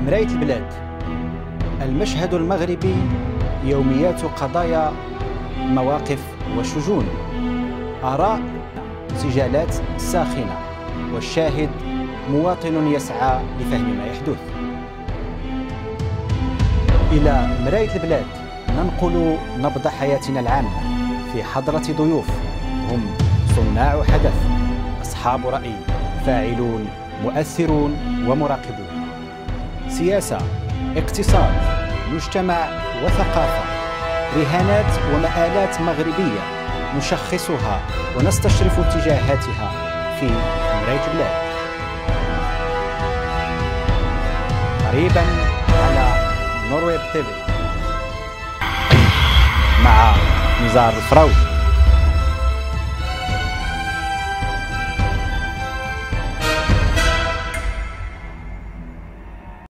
مراية البلاد، المشهد المغربي، يوميات قضايا، مواقف وشجون، آراء، سجالات ساخنة، والشاهد مواطن يسعى لفهم ما يحدث. إلى مراية البلاد ننقل نبض حياتنا العامة في حضرة ضيوف هم صناع حدث، أصحاب رأي، فاعلون، مؤثرون ومراقبون. سياسة، اقتصاد، مجتمع وثقافة، رهانات ومآلات مغربية نشخصها ونستشرف اتجاهاتها في مراية البلاد. قريبا على نورويب تيفي مع نزار الفراوي.